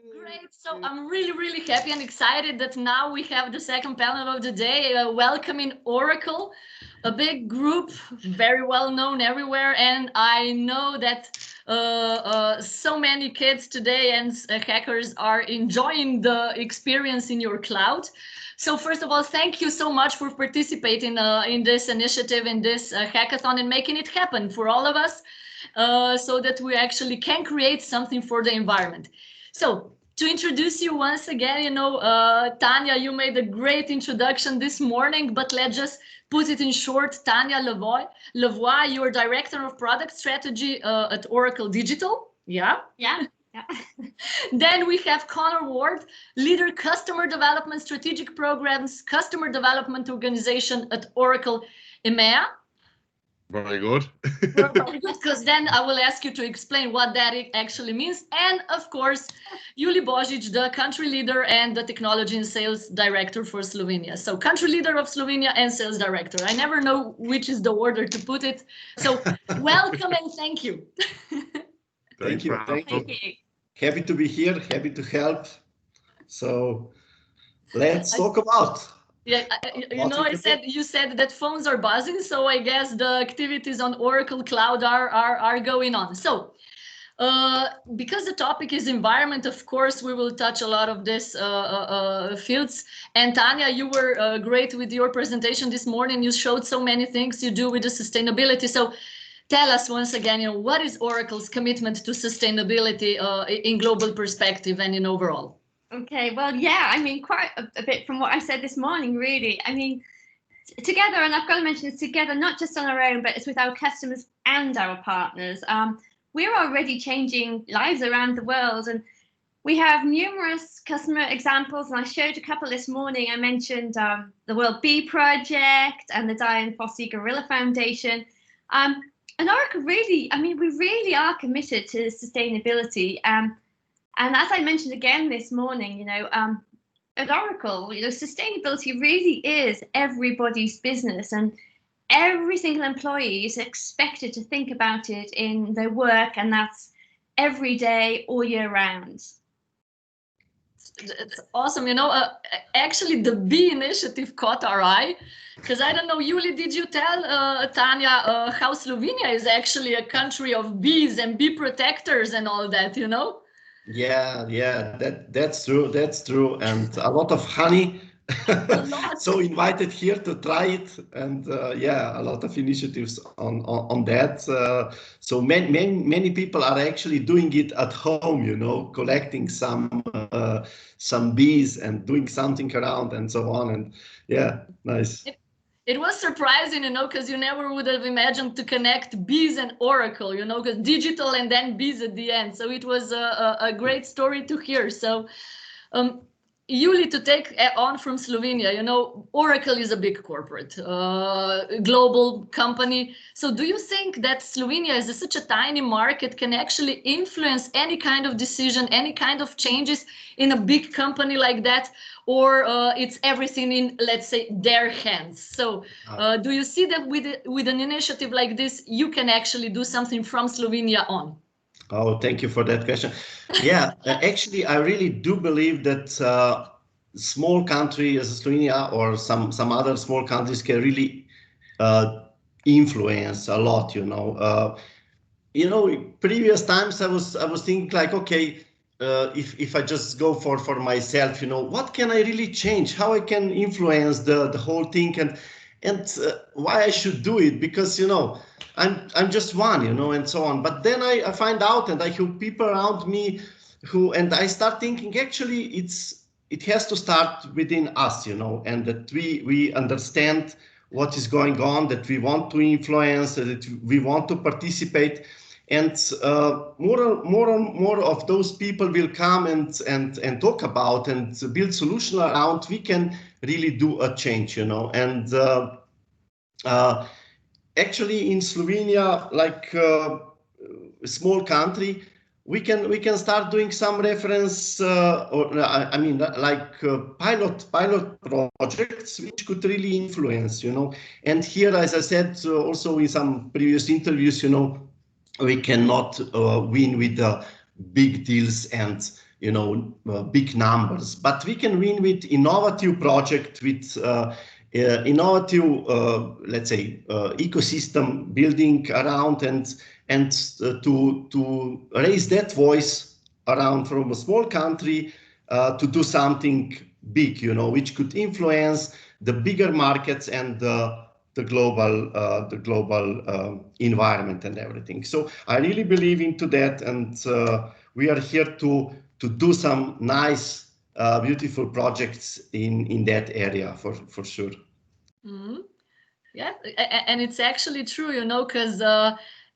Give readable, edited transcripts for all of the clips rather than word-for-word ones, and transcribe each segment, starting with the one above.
Great. So I'm really, really happy and excited that now we have the second panel of the day, welcoming Oracle, a big group, very well known everywhere. And I know that so many kids today and hackers are enjoying the experience in your cloud. So first of all, thank you so much for participating in this initiative, in this hackathon, and making it happen for all of us so that we actually can create something for the environment. So to introduce you once again, Tania, you made a great introduction this morning, but let's just put it in short. Tania Levoy, you're Director of Product Strategy at Oracle Digital. Yeah. Then we have Conor Warde, Leader Customer Development Strategic Programs, Customer Development Organization at Oracle EMEA. Very good. Very good, because then I will ask you to explain what that actually means. And of course, Julij, the country leader and the technology and sales director for Slovenia. So country leader of Slovenia and sales director. I never know which is the order to put it. So welcome and thank you. Thank you. Happy to be here, happy to help. So let's talk about. Yeah, you said that phones are buzzing, so I guess the activities on Oracle Cloud are going on. So because the topic is environment, of course, we will touch a lot of this fields. And Tania, you were great with your presentation this morning. You showed so many things you do with the sustainability. So tell us once again, what is Oracle's commitment to sustainability in global perspective and in overall? Okay, well, yeah, I mean, quite a bit from what I said this morning, really. I mean, together, and I've got to mention it's together, not just on our own, but it's with our customers and our partners. We're already changing lives around the world, and we have numerous customer examples, and I showed a couple this morning. I mentioned the World Bee Project and the Dian Fossey Gorilla Foundation. And Oracle really, I mean, we really are committed to sustainability. And as I mentioned again this morning, at Oracle, sustainability really is everybody's business, and every single employee is expected to think about it in their work, and that's every day, all year round. It's awesome. Actually, the Bee initiative caught our eye, because I don't know, Julij, did you tell Tania how Slovenia is actually a country of bees and bee protectors and all that, Yeah, that's true, and a lot of honey. So invited here to try it, and a lot of initiatives on that. So many people are actually doing it at home, collecting some bees and doing something around and so on, and yeah, nice. It was surprising, because you never would have imagined to connect bees and Oracle, because digital and then bees at the end. So it was a great story to hear. So Julij, to take on from Slovenia, Oracle is a big corporate, global company. So do you think that Slovenia, as such a tiny market, can actually influence any kind of decision, any kind of changes in a big company like that? Or it's everything in, let's say, their hands? So do you see that with an initiative like this, you can actually do something from Slovenia on? Oh, thank you for that question. Yeah, actually, I really do believe that small country as Slovenia or some other small countries can really influence a lot. Previous times I was thinking like, okay, if I just go for myself, what can I really change? How I can influence the whole thing, and why I should do it? Because I'm just one, and so on. But then I find out, and I have people around me and I start thinking, actually, it has to start within us, and that we understand what is going on, that we want to influence, that we want to participate, and more of those people will come and talk about and build solutions around. We can really do a change, and actually in Slovenia, like a small country, we can start doing some reference, pilot projects which could really influence, And here, as I said, also in some previous interviews, we cannot win with the big deals and big numbers, but we can win with innovative project, with innovative, let's say, ecosystem building around, and to raise that voice around from a small country to do something big, which could influence the bigger markets and the global environment and everything. So I really believe into that, and we are here to do some nice, beautiful projects in that area for sure. Mm-hmm. Yeah, and it's actually true, because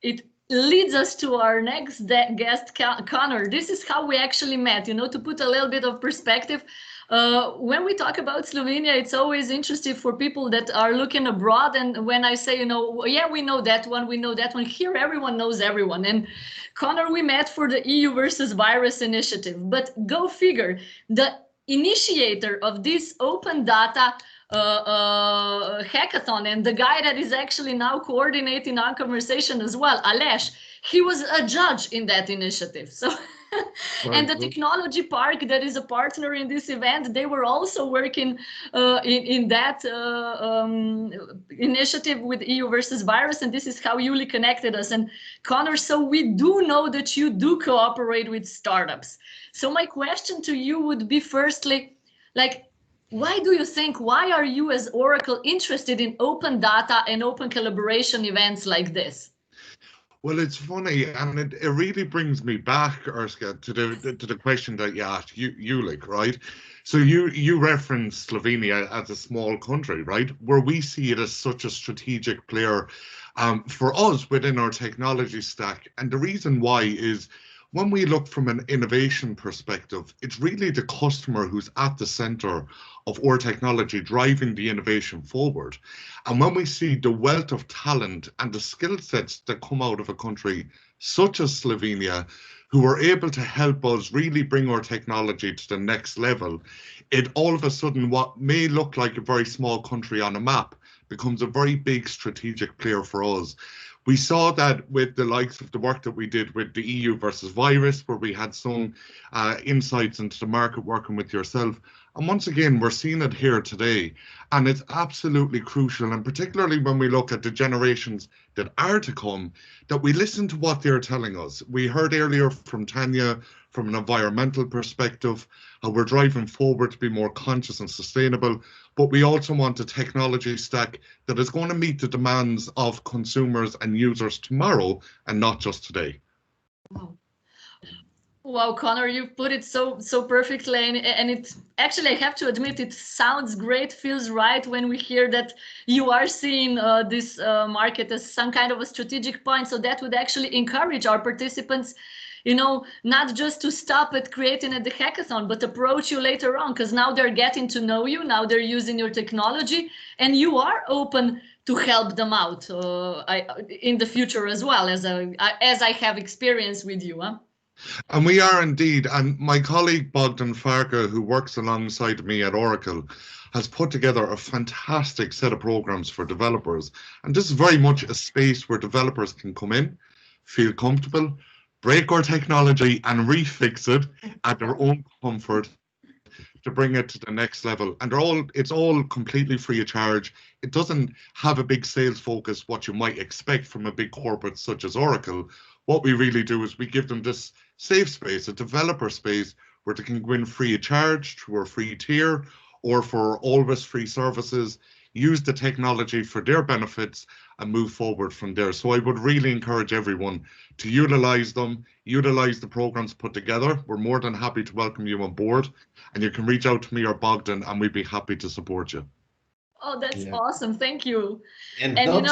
it leads us to our next guest, Conor. This is how we actually met, to put a little bit of perspective. When we talk about Slovenia, it's always interesting for people that are looking abroad. And when I say, yeah, we know that one, here everyone knows everyone. And Conor, we met for the EU versus virus initiative. But go figure, the initiator of this open data hackathon, and the guy that is actually now coordinating our conversation as well, Aleš, he was a judge in that initiative. So and the technology park that is a partner in this event, they were also working in that initiative with EU versus virus, and this is how Julij connected us. And Conor, so we do know that you do cooperate with startups. So my question to you would be, firstly, why are you as Oracle interested in open data and open collaboration events like this? Well, it's funny, and it really brings me back, Urska, to the question that you asked, Julij, right? So you referenced Slovenia as a small country, right? Where we see it as such a strategic player for us within our technology stack. And the reason why is, when we look from an innovation perspective, it's really the customer who's at the center of our technology driving the innovation forward. And when we see the wealth of talent and the skill sets that come out of a country such as Slovenia, who are able to help us really bring our technology to the next level, it all of a sudden, what may look like a very small country on a map becomes a very big strategic player for us. We saw that with the likes of the work that we did with the EU versus virus, where we had some insights into the market working with yourself. And once again, we're seeing it here today. And it's absolutely crucial, and particularly when we look at the generations that are to come, that we listen to what they're telling us. We heard earlier from Tania, from an environmental perspective, how we're driving forward to be more conscious and sustainable, but we also want a technology stack that is going to meet the demands of consumers and users tomorrow and not just today. Wow, Conor, you put it so perfectly, and it actually, I have to admit, it sounds great, feels right when we hear that you are seeing this market as some kind of a strategic point. So that would actually encourage our participants, not just to stop at creating at the hackathon, but approach you later on, because now they're getting to know you, now they're using your technology, and you are open to help them out in the future as well, as I have experience with you. Huh? And we are indeed. And my colleague Bogdan Farka, who works alongside me at Oracle, has put together a fantastic set of programs for developers. And this is very much a space where developers can come in, feel comfortable, break our technology and refix it at their own comfort to bring it to the next level. And it's all completely free of charge. It doesn't have a big sales focus, what you might expect from a big corporate such as Oracle. What we really do is we give them this safe space, a developer space, where they can go in free of charge through our free tier, or for always free services, use the technology for their benefits and move forward from there. So I would really encourage everyone to utilize them, utilize the programs put together. We're more than happy to welcome you on board, and you can reach out to me or Bogdan and we'd be happy to support you. Oh, that's awesome. Thank you. And not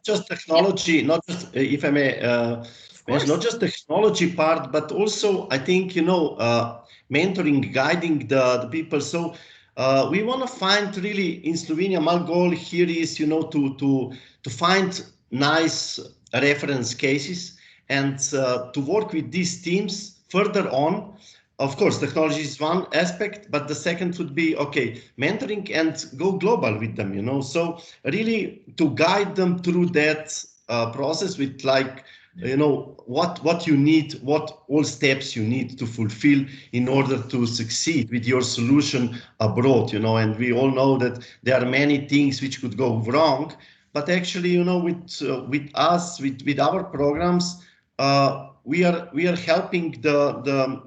just technology, not just, if I may, not just technology part, but also I think, mentoring, guiding the people. So we want to find really in Slovenia, my goal here is, to find nice reference cases and to work with these teams further on. Of course, technology is one aspect, but the second would be, mentoring and go global with them, So really to guide them through that process with you know, what you need, what all steps you need to fulfill in order to succeed with your solution abroad, you know. And we all know that there are many things which could go wrong, but actually, you know, with us, with our programs, we are helping the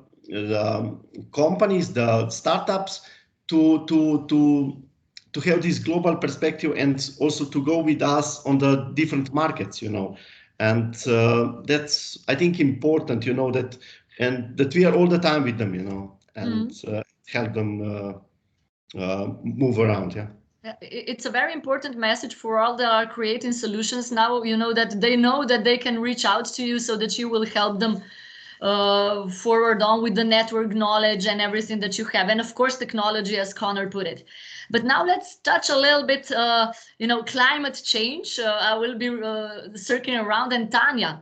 companies, the startups, to have this global perspective and also to go with us on the different markets, you know. And that's, I think, important, you know, that we are all the time with them, you know, and help them move around. Yeah. It's a very important message for all that are creating solutions now, you know, that they can reach out to you so that you will help them forward on with the network knowledge and everything that you have. And of course, technology, as Conor put it. But now let's touch a little bit, you know, climate change. I will be circling around. And Tania,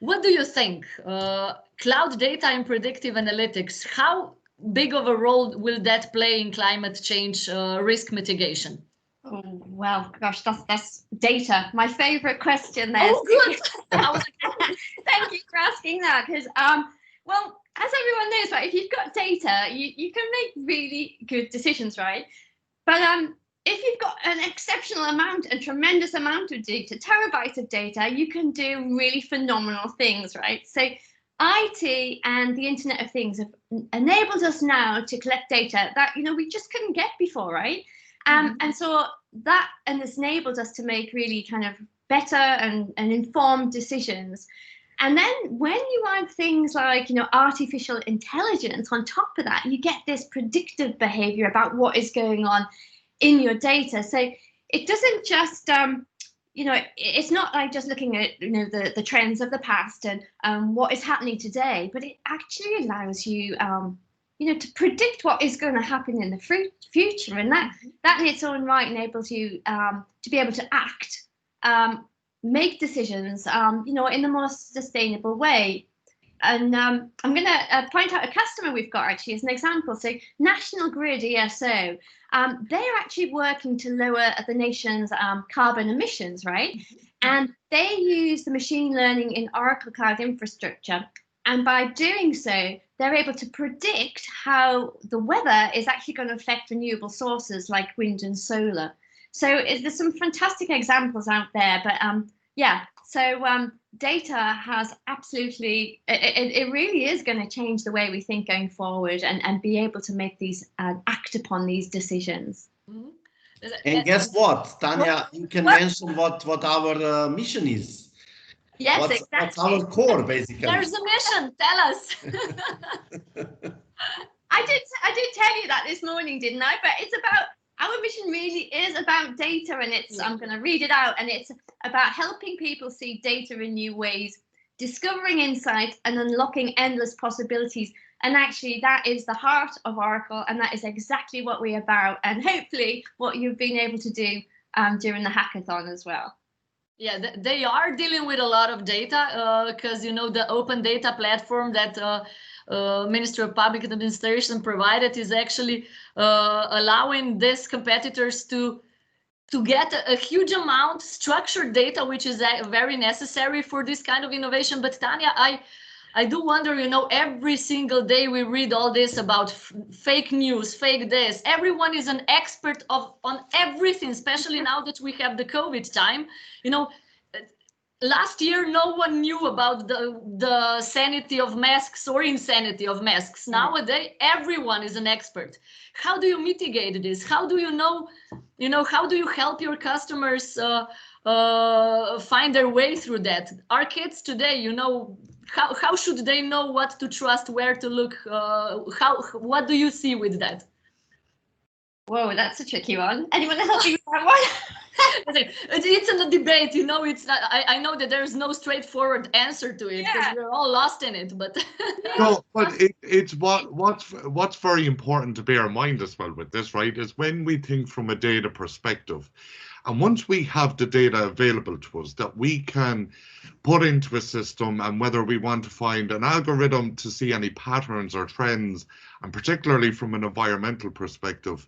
what do you think? Cloud data and predictive analytics, how big of a role will that play in climate change risk mitigation? Oh, well, gosh, that's data. My favorite question there. Oh, good. Thank you for asking that, because well, as everyone knows, right, if you've got data, you can make really good decisions, right? But if you've got an exceptional amount, a tremendous amount of data, terabytes of data, you can do really phenomenal things, right? So IT and the Internet of Things have enabled us now to collect data that, you know, we just couldn't get before, right? And so that has enabled us to make really kind of better and informed decisions. And then when you add things like, you know, artificial intelligence on top of that, you get this predictive behavior about what is going on in your data. So it doesn't just, you know, it's not like just looking at, you know, the trends of the past and what is happening today, but it actually allows you, you know, to predict what is going to happen in the future. And that in its own right enables you to be able to act, make decisions, you know, in the most sustainable way. And I'm going to point out a customer we've got actually as an example. So National Grid ESO, they're actually working to lower the nation's carbon emissions, right? And they use the machine learning in Oracle Cloud Infrastructure. And by doing so, they're able to predict how the weather is actually going to affect renewable sources like wind and solar. So there's some fantastic examples out there, but yeah, so data has absolutely, it really is going to change the way we think going forward and be able to make these, act upon these decisions. And guess what, Tania, you can mention what our mission is. Yes, exactly. What's our core, basically? There's a mission. Tell us. I did tell you that this morning, didn't I? But it's about, our mission really is about data, and it's, I'm going to read it out, and it's about helping people see data in new ways, discovering insights and unlocking endless possibilities. And actually, that is the heart of Oracle, and that is exactly what we're about, and hopefully what you've been able to do during the hackathon as well. Yeah, they are dealing with a lot of data because, you know, the open data platform that Ministry of Public Administration provided is actually allowing these competitors to get a huge amount structured data, which is very necessary for this kind of innovation. But Tania, I do wonder, you know, every single day we read all this about fake news, fake this. Everyone is an expert on everything, especially now that we have the COVID time. You know, last year, no one knew about the sanity of masks or insanity of masks. Nowadays, everyone is an expert. How do you mitigate this? How do you know, how do you help your customers find their way through that? Our kids today, you know, how should they know what to trust, where to look? What do you see with that? Whoa, that's a tricky one. Anyone help me with that one? It's in a debate, you know. It's not, I know that there's no straightforward answer to it because we're all lost in it. But no, but it's what's very important to bear in mind as well with this, right? Is when we think from a data perspective, and once we have the data available to us that we can put into a system, and whether we want to find an algorithm to see any patterns or trends, and particularly from an environmental perspective,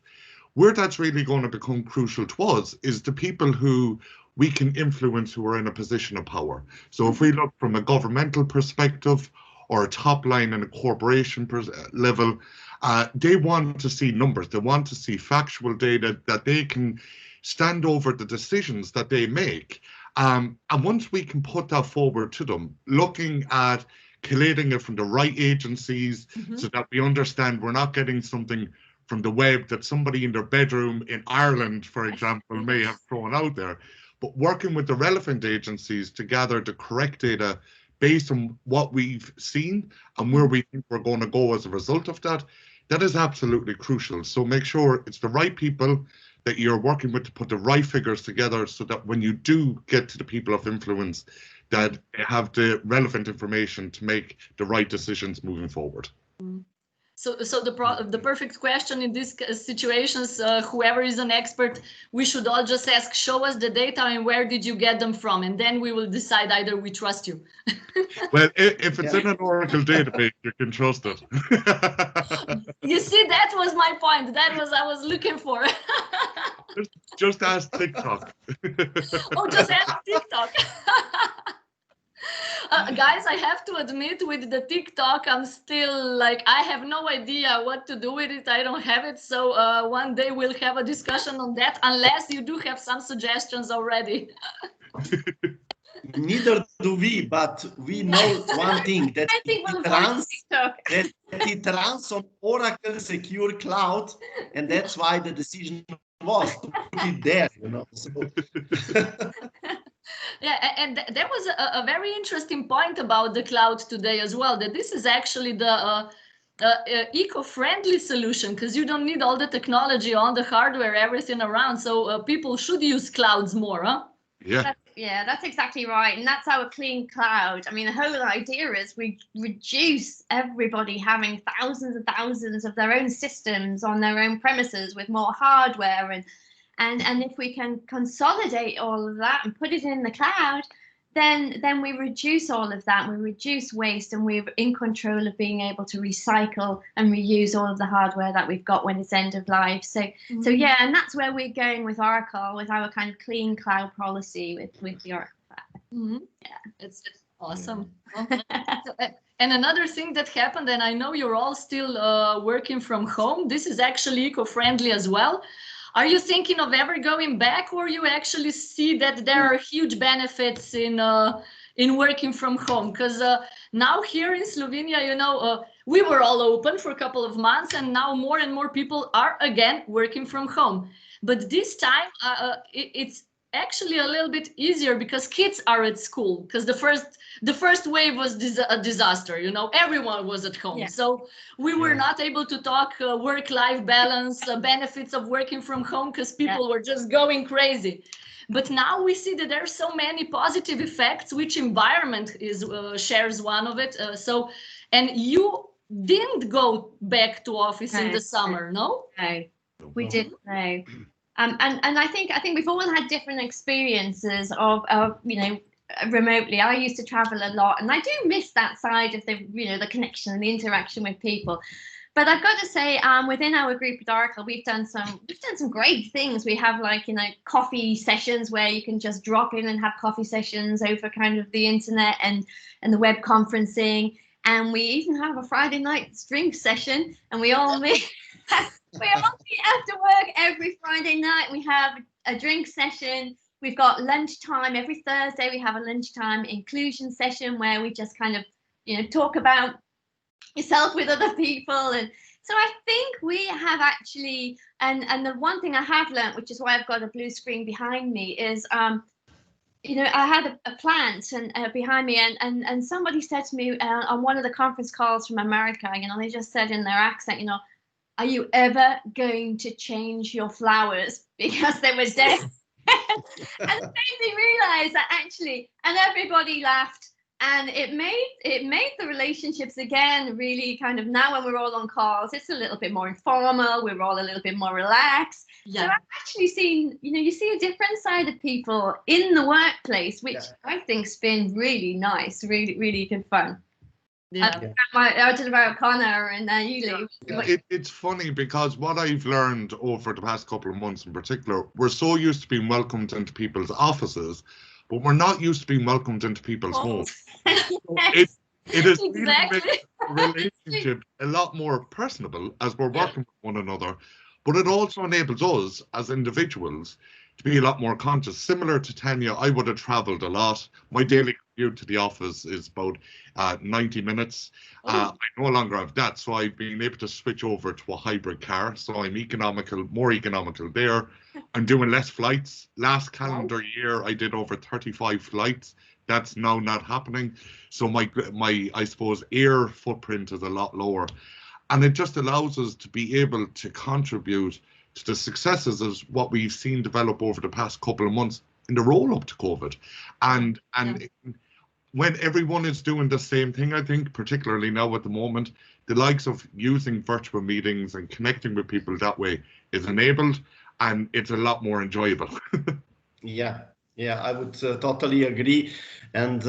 where that's really going to become crucial to us is the people who we can influence who are in a position of power. So if we look from a governmental perspective or a top line in a corporation level, they want to see numbers. They want to see factual data that they can stand over the decisions that they make. And once we can put that forward to them, looking at collating it from the right agencies so that we understand we're not getting something from the web that somebody in their bedroom in Ireland, for example, may have thrown out there, but working with the relevant agencies to gather the correct data based on what we've seen and where we think we're going to go as a result of that, that is absolutely crucial. So make sure it's the right people that you're working with to put the right figures together so that when you do get to the people of influence, that they have the relevant information to make the right decisions moving forward. So the perfect question in these situations, whoever is an expert, we should all just ask, show us the data and where did you get them from? And then we will decide either we trust you. Well, if it's in an Oracle database, you can trust it. You see, that was my point. That was I was looking for. just ask TikTok. Oh, just ask TikTok. Guys, I have to admit, with the TikTok, I'm still like, I have no idea what to do with it. I don't have it. So one day we'll have a discussion on that, unless you do have some suggestions already. Neither do we, but we know one thing, that it runs on Oracle Secure Cloud, and that's why the decision was to put it there, you know. So. Yeah, and there was a very interesting point about the cloud today as well, that this is actually the eco-friendly solution, because you don't need all the technology on the hardware, everything around. So people should use clouds more, huh? Yeah. That's exactly right. And that's our clean cloud. I mean, the whole idea is we reduce everybody having thousands and thousands of their own systems on their own premises with more hardware. And if we can consolidate all of that and put it in the cloud, then we reduce all of that. We reduce waste, and we're in control of being able to recycle and reuse all of the hardware that we've got when it's end of life. So yeah, and that's where we're going with Oracle, with our kind of clean cloud policy with the Oracle cloud. Yeah, it's awesome. And another thing that happened, and I know you're all still working from home, this is actually eco-friendly as well. Are you thinking of ever going back, or you actually see that there are huge benefits in working from home? Because now here in Slovenia, you know, we were all open for a couple of months, and now more and more people are again working from home. But this time it's actually a little bit easier because kids are at school, because the first wave was a disaster, you know, everyone was at home. Yeah. So we were not able to talk work-life balance, benefits of working from home, because people were just going crazy. But now we see that there are so many positive effects, which environment is shares one of it. And you didn't go back to office in the summer, no? No, we didn't, no. And I think we've all had different experiences of you know, remotely. I used to travel a lot, and I do miss that side of the, you know, the connection and the interaction with people. But I've got to say, within our group at Oracle, we've done some great things. We have, like, you know, coffee sessions where you can just drop in and have coffee sessions over kind of the internet and the web conferencing. And we even have a Friday night drink session, and we all meet. We all meet after work every Friday night. We have a drink session. We've got lunchtime every Thursday. We have a lunchtime inclusion session where we just kind of, you know, talk about yourself with other people. And so I think we have actually, and the one thing I have learned, which is why I've got a blue screen behind me, is you know, I had a plant behind me, and somebody said to me on one of the conference calls from America, you know, they just said in their accent, you know, are you ever going to change your flowers? Because they were dead. And it made me realize that actually, and everybody laughed, and it made the relationships again really kind of, now when we're all on calls, it's a little bit more informal, we're all a little bit more relaxed. Yeah. So I've actually seen, you know, you see a different side of people in the workplace, which I think's been really nice, really, really good fun. Yeah. I did about Conor and Julij. It's funny because what I've learned over the past couple of months in particular, we're so used to being welcomed into people's offices, but we're not used to being welcomed into people's homes. It has really made the relationship a lot more personable as we're working with one another, but it also enables us as individuals to be a lot more conscious. Similar to Tania, I would have traveled a lot. My daily commute to the office is about 90 minutes. I no longer have that, so I've been able to switch over to a hybrid car. So I'm more economical there. I'm doing less flights. Last calendar year, I did over 35 flights. That's now not happening. So my I suppose air footprint is a lot lower, and it just allows us to be able to contribute to the successes of what we've seen develop over the past couple of months in the roll up to COVID. And when everyone is doing the same thing, I think, particularly now at the moment, the likes of using virtual meetings and connecting with people that way is enabled, and it's a lot more enjoyable. Yeah, I would totally agree. And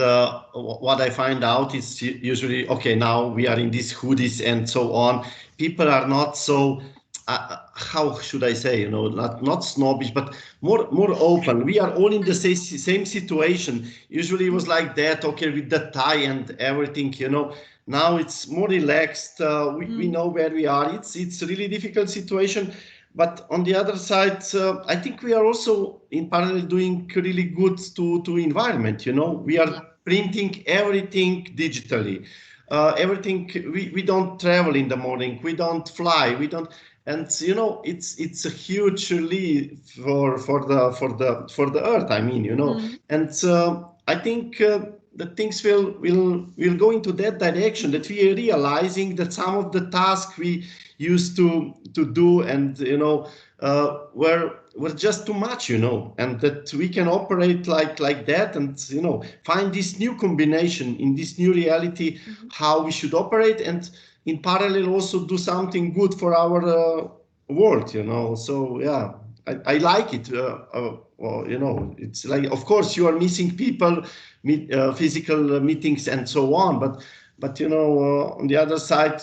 what I find out is usually, okay, now we are in these hoodies and so on. People are not so, how should I say, not snobbish, but more open. We are all in the same situation. Usually it was like that, okay, with the tie and everything, Now it's more relaxed. We know where we are. It's a really difficult situation. But on the other side, I think we are also in parallel doing really good to environment. We are printing everything digitally. Everything we don't travel in the morning. We don't fly. We don't, and it's a huge relief for the earth. I mean, and I think that things will go into that direction. That we are realizing that some of the tasks we used to do and were just too much, and that we can operate like that and find this new combination in this new reality, how we should operate, and in parallel also do something good for our world. So yeah, I like it. Well, it's like, of course you are missing people, physical meetings and so on, but on the other side,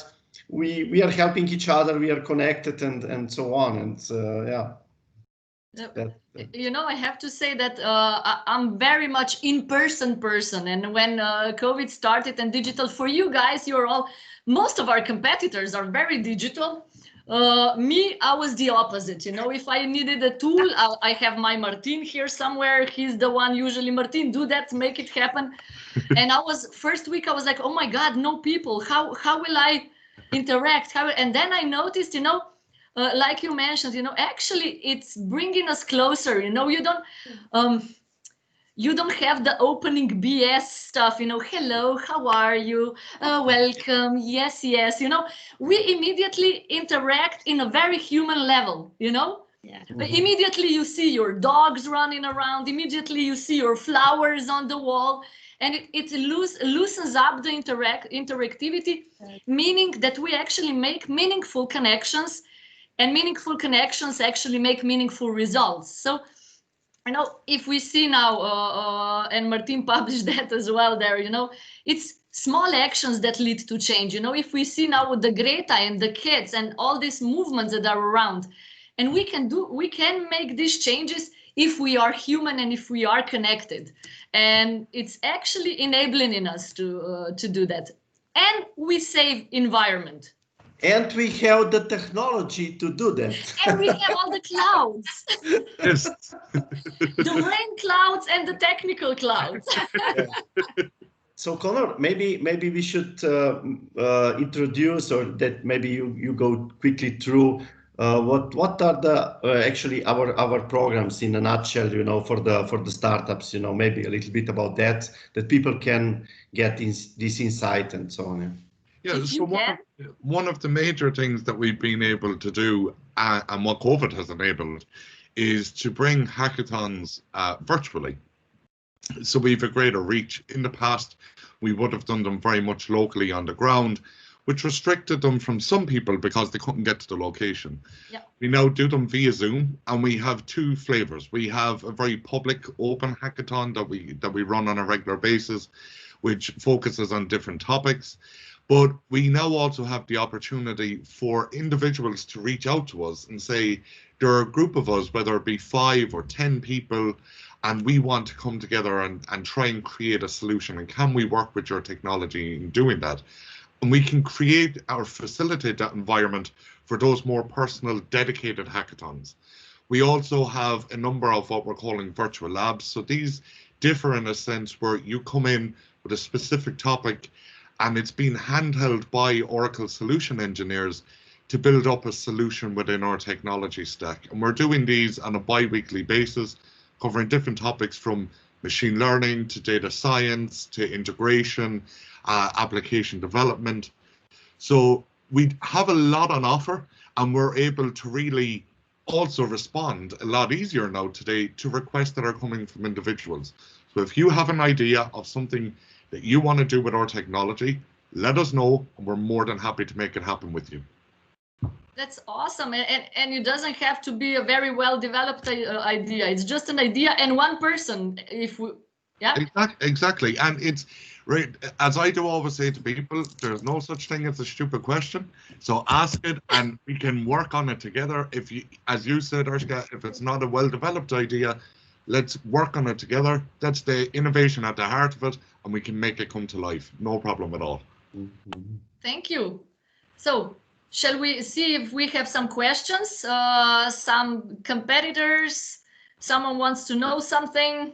we are helping each other, we are connected and so on, and I have to say that I'm very much in-person person, and when COVID started and digital for you guys, most of our competitors are very digital. Me, I was the opposite. If I needed a tool, I have my Martin here somewhere. He's the one usually, Martin, do that, make it happen. And first week I was like, oh my God, no people. How will I interact? And then I noticed, like you mentioned, actually it's bringing us closer. You don't have the opening BS stuff, hello, how are you? Welcome, yes. We immediately interact in a very human level, Yeah. Immediately you see your dogs running around, immediately you see your flowers on the wall, and it loosens up the interactivity, meaning that we actually make meaningful connections, and meaningful connections actually make meaningful results. So, if we see now, and Martin published that as well there, it's small actions that lead to change. If we see now with the Greta and the kids and all these movements that are around, and we can make these changes if we are human and if we are connected. And it's actually enabling in us to do that. And we save environment. And we have the technology to do that. And we have all the clouds. Yes. The rain clouds and the technical clouds. So Conor, maybe we should introduce, or that maybe you go quickly through what are the actually our programs in a nutshell, for the startups, maybe a little bit about that people can get this insight and so on. Yeah, so one of the major things that we've been able to do, and what COVID has enabled, is to bring hackathons virtually. So we've a greater reach. In the past, we would have done them very much locally on the ground, which restricted them from some people because they couldn't get to the location. Yep. We now do them via Zoom, and we have two flavors. We have a very public, open hackathon that we run on a regular basis. which focuses on different topics. But we now also have the opportunity for individuals to reach out to us and say, there are a group of us, whether it be 5 or 10 people, and we want to come together and try and create a solution. And can we work with your technology in doing that? And we can create or facilitate that environment for those more personal, dedicated hackathons. We also have a number of what we're calling virtual labs. So these differ in a sense where you come in with a specific topic and it's been handheld by Oracle solution engineers to build up a solution within our technology stack. And we're doing these on a bi-weekly basis, covering different topics from machine learning to data science to integration, application development. So we have a lot on offer, and we're able to really also respond a lot easier now today to requests that are coming from individuals. So if you have an idea of something that you want to do with our technology, let us know, and we're more than happy to make it happen with you. That's awesome, and it doesn't have to be a very well developed idea. It's just an idea and one person. If we, yeah, exactly, and it's right, as I do always say to people, there's no such thing as a stupid question. So ask it, and we can work on it together. If you, as you said, Urshka, if it's not a well developed idea, let's work on it together. That's the innovation at the heart of it, and we can make it come to life. No problem at all. Thank you. So, shall we see if we have some questions? Some competitors? Someone wants to know something?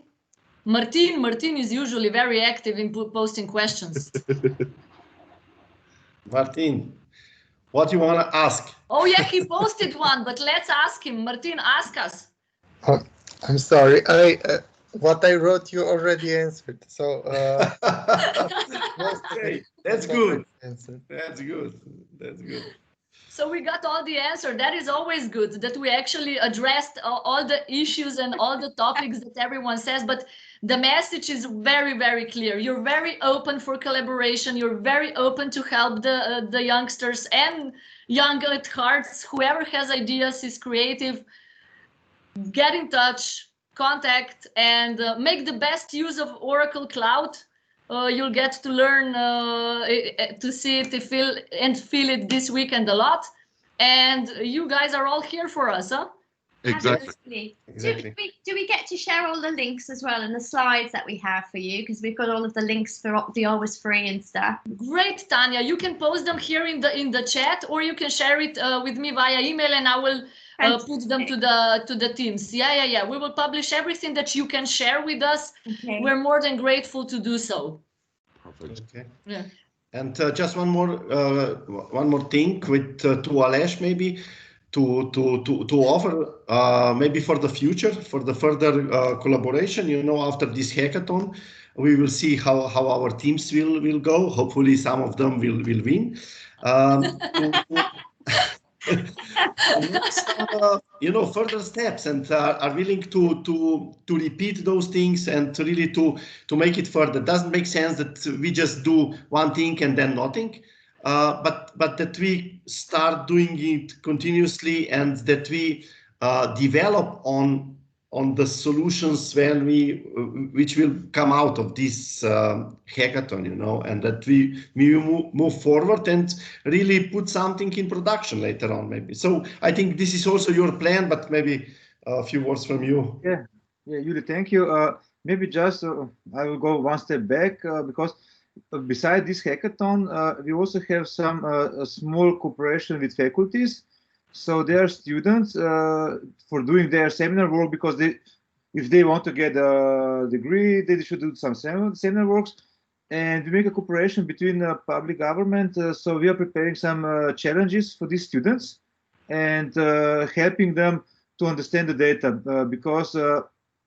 Martin is usually very active in posting questions. Martin, what you want to ask? Oh yeah, he posted one, but let's ask him. Martin, ask us. Oh, I'm sorry. What I wrote you already answered. So okay, that's good. That's good. That's good. So we got all the answer. That is always good, that we actually addressed all the issues and all the topics that everyone says, but the message is very, very clear. You're very open for collaboration. You're very open to help the youngsters and young at hearts. Whoever has ideas, is creative, get in touch, contact, and make the best use of Oracle Cloud. You'll get to learn to see it, to feel it this weekend a lot. And you guys are all here for us, huh? Exactly. Do we get to share all the links as well in the slides that we have for you? Because we've got all of the links for the Always Free and stuff. Great, Tania. You can post them here in the chat, or you can share it with me via email, and I will put them to the teams. Yeah. We will publish everything that you can share with us. Okay. We're more than grateful to do so. Perfect. Okay. Yeah. And just one more thing with to Aleš, maybe to offer maybe for the future, for the further collaboration. You know, after this hackathon, we will see how our teams will go. Hopefully, some of them will win. You know, further steps, and are willing to repeat those things and to really to make it further. Doesn't make sense that we just do one thing and then nothing, but that we start doing it continuously, and that we develop on the solutions which will come out of this hackathon, you know, and that we move forward and really put something in production later on, maybe. So I think this is also your plan, but maybe a few words from you. Yeah, Julij, thank you. Maybe just I will go one step back because beside this hackathon, we also have some small cooperation with faculties. So there are students for doing their seminar work, because if they want to get a degree, they should do some seminar works. And we make a cooperation between public government. So we are preparing some challenges for these students and helping them to understand the data, because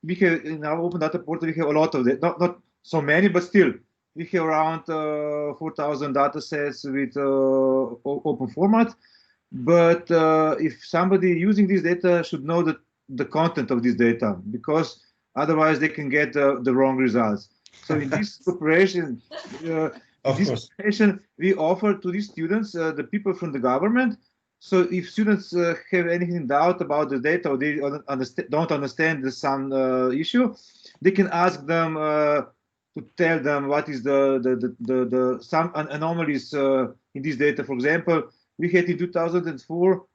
we have in our open data portal, we have a lot of it, not so many, but still we have around 4,000 data sets with open format. But if somebody using this data should know the content of this data, because otherwise they can get the wrong results. So in this cooperation, we offer to these students the people from the government. So if students have anything doubt about the data, or they don't understand some issue, they can ask them to could tell them what is the some anomalies in this data. For example, we had in 2004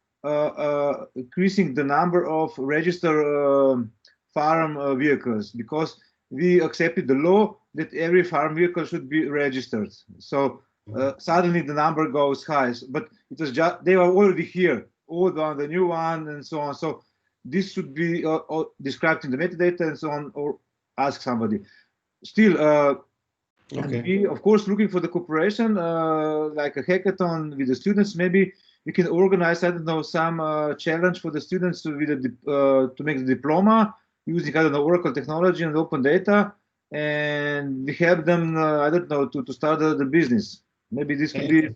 increasing the number of registered farm vehicles because we accepted the law that every farm vehicle should be registered. So suddenly the number goes high, but it was just they were already here, old one, the new one, and so on. So this should be described in the metadata and so on, or ask somebody. Still, Okay. we of course looking for the cooperation, like a hackathon with the students. Maybe we can organize, I don't know, some challenge for the students to make the diploma using, I don't know, Oracle technology and open data, and we help them, I don't know, to start the business. Maybe this could be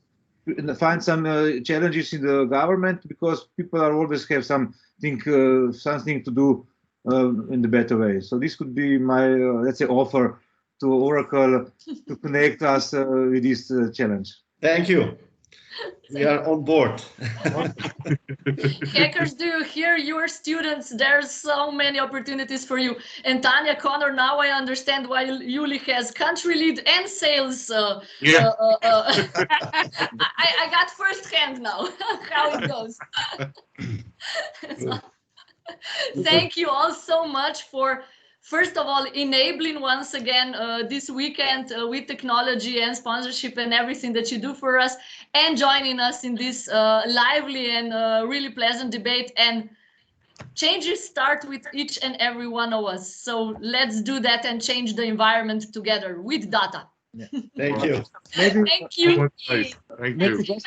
find some challenges in the government because people are always have something to do in the better way. So this could be my let's say offer to Oracle to connect us with this challenge. Thank you. We are on board. Hackers, do you hear your students? There's so many opportunities for you. And Tania, Conor, now I understand why Julij has country lead and sales. I got first hand now how it goes. So, thank you all so much for, first of all, enabling once again this weekend with technology and sponsorship and everything that you do for us, and joining us in this lively and really pleasant debate. And changes start with each and every one of us. So let's do that and change the environment together with data. Thank you. Maybe, Thank you. Thank you. maybe just